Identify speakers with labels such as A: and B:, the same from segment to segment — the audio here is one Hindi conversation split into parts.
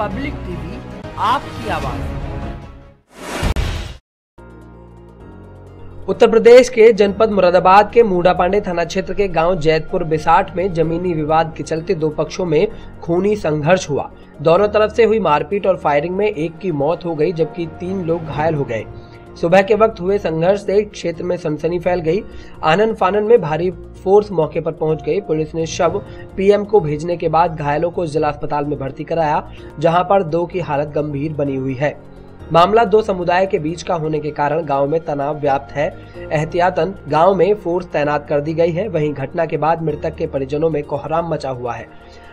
A: पब्लिक टीवी, आपकी आवाज। उत्तर प्रदेश के जनपद मुरादाबाद के मूडापांडे थाना क्षेत्र के गांव जैतपुर बिसाठ में जमीनी विवाद के चलते दो पक्षों में खूनी संघर्ष हुआ। दोनों तरफ से हुई मारपीट और फायरिंग में एक की मौत हो गई जबकि 3 लोग घायल हो गए। सुबह के वक्त हुए संघर्ष से क्षेत्र में सनसनी फैल गई। आनन फानन में भारी फोर्स मौके पर पहुंच गई। पुलिस ने शव पीएम को भेजने के बाद घायलों को जिला अस्पताल में भर्ती कराया, जहां पर 2 की हालत गंभीर बनी हुई है। मामला 2 समुदाय के बीच का होने के कारण गांव में तनाव व्याप्त है। एहतियातन गांव में फोर्स तैनात कर दी गई है। वहीं घटना के बाद मृतक के परिजनों में कोहराम मचा हुआ है।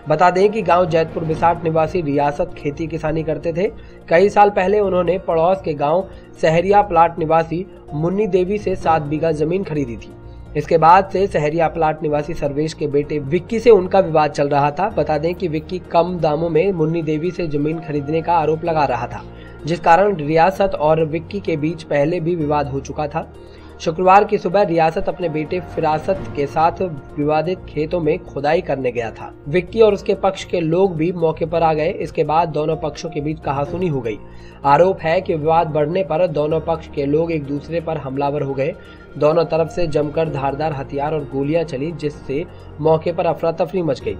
A: बता दें कि गांव जैतपुर बिसाठ निवासी रियासत खेती किसानी करते थे। कई साल पहले उन्होंने पड़ोस के गांव सहरिया प्लाट निवासी मुन्नी देवी से 7 बीघा जमीन खरीदी थी। इसके बाद से सहरिया प्लाट निवासी सर्वेश के बेटे विक्की से उनका विवाद चल रहा था। बता दें कि विक्की कम दामों में मुन्नी देवी से जमीन खरीदने का आरोप लगा रहा था, जिस कारण रियासत और विक्की के बीच पहले भी विवाद हो चुका था। शुक्रवार की सुबह रियासत अपने बेटे फिरासत के साथ विवादित खेतों में खुदाई करने गया था। विक्की और उसके पक्ष के लोग भी मौके पर आ गए। इसके बाद दोनों पक्षों के बीच कहासुनी हो गई। आरोप है कि विवाद बढ़ने पर दोनों पक्ष के लोग एक दूसरे पर हमलावर हो गए। दोनों तरफ से जमकर धारदार हथियार और गोलियां चली, जिससे मौके पर अफरा तफरी मच गई।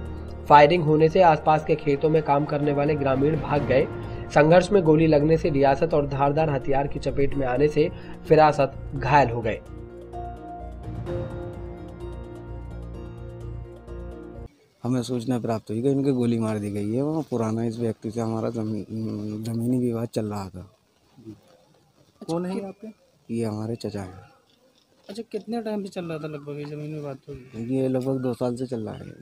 A: फायरिंग होने से आसपास के खेतों में काम करने वाले ग्रामीण भाग गए। संघर्ष में गोली लगने से रियासत और धारदार हथियार की चपेट में आने से फिरासत घायल हो गए।
B: हमें सूचना प्राप्त हुई कि इनकी गोली मार दी गई है। वहाँ पुराना इस व्यक्ति से हमारा जमीनी विवाद चल रहा था।
C: कौन है आपके?
B: ये हमारे चचा है।
C: अच्छा, कितने टाइम से चल रहा था लगभग ये जमीन विवाद? तो
B: ये लगभग 2 साल से चल रहा है।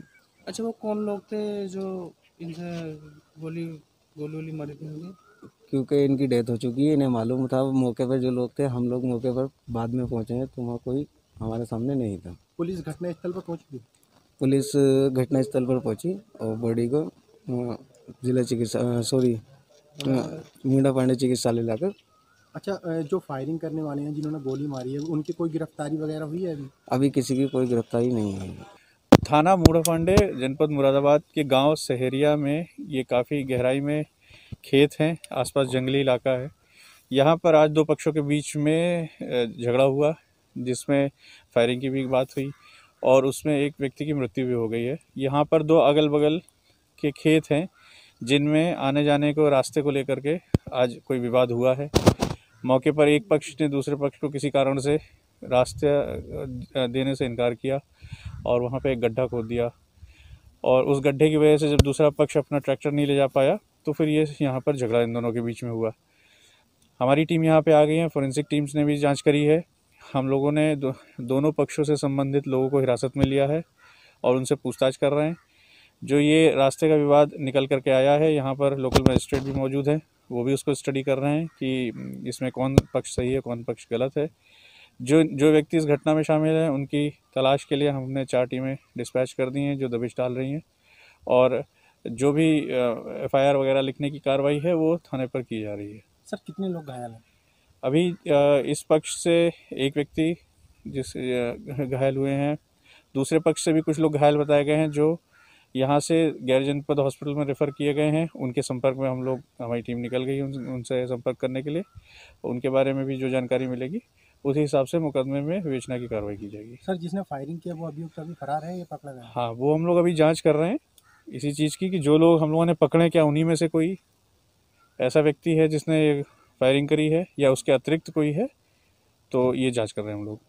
C: अच्छा, वो कौन लोग थे जो इनसे गोली मारी थी उन्हें?
B: क्योंकि इनकी डेथ हो चुकी है, इन्हें मालूम था। मौके पर जो लोग थे, हम लोग मौके पर बाद में पहुंचे हैं, तो वहाँ कोई हमारे सामने नहीं था।
C: पुलिस घटनास्थल पर पहुंची?
B: पुलिस घटनास्थल पर पहुंची और बॉडी को जिला मूडापांडे चिकित्सालय लाकर।
C: अच्छा, जो फायरिंग करने वाले हैं जिन्होंने गोली मारी है, उनकी कोई गिरफ्तारी वगैरह हुई है
B: अभी किसी की कोई गिरफ्तारी नहीं हुई है।
D: थाना मूडापांडे जनपद मुरादाबाद के गांव सहरिया में ये काफ़ी गहराई में खेत हैं, आसपास जंगली इलाका है। यहाँ पर आज 2 पक्षों के बीच में झगड़ा हुआ, जिसमें फायरिंग की भी बात हुई और उसमें एक व्यक्ति की मृत्यु भी हो गई है। यहाँ पर 2 अगल बगल के खेत हैं, जिनमें आने जाने को रास्ते को लेकर के आज कोई विवाद हुआ है। मौके पर एक पक्ष ने दूसरे पक्ष को किसी कारण से रास्ते देने से इनकार किया और वहाँ पे एक गड्ढा खोद दिया, और उस गड्ढे की वजह से जब दूसरा पक्ष अपना ट्रैक्टर नहीं ले जा पाया तो फिर ये यहाँ पर झगड़ा इन दोनों के बीच में हुआ। हमारी टीम यहाँ पे आ गई है, फोरेंसिक टीम्स ने भी जांच करी है। हम लोगों ने दोनों पक्षों से संबंधित लोगों को हिरासत में लिया है और उनसे पूछताछ कर रहे हैं। जो ये रास्ते का विवाद निकल करके आया है, यहाँ पर लोकल मजिस्ट्रेट भी मौजूद है, वो भी उसको स्टडी कर रहे हैं कि इसमें कौन पक्ष सही है, कौन पक्ष गलत है। जो व्यक्ति इस घटना में शामिल हैं, उनकी तलाश के लिए हमने 4 टीमें डिस्पैच कर दी हैं जो दबिश डाल रही हैं, और जो भी FIR वगैरह लिखने की कार्रवाई है वो थाने पर की जा रही है।
C: सर, कितने लोग घायल हैं
D: अभी? इस पक्ष से एक व्यक्ति घायल हुए हैं, दूसरे पक्ष से भी कुछ लोग घायल बताए गए हैं जो यहाँ से गैर जनपद हॉस्पिटल में रेफ़र किए गए हैं। उनके संपर्क में हमारी टीम निकल गई है उनसे संपर्क करने के लिए। उनके बारे में भी जो जानकारी मिलेगी उसी हिसाब से मुकदमे में विवेचना की कार्रवाई की जाएगी।
C: सर, जिसने फायरिंग किया वो अभियुक्त अभी फरार है या पकड़ा गया?
D: हाँ, वो हम लोग अभी जांच कर रहे हैं इसी चीज़ की कि जो लोग हम लोगों ने पकड़े, क्या उन्हीं में से कोई ऐसा व्यक्ति है जिसने फायरिंग करी है या उसके अतिरिक्त कोई है, तो ये जांच कर रहे हैं हम लोग।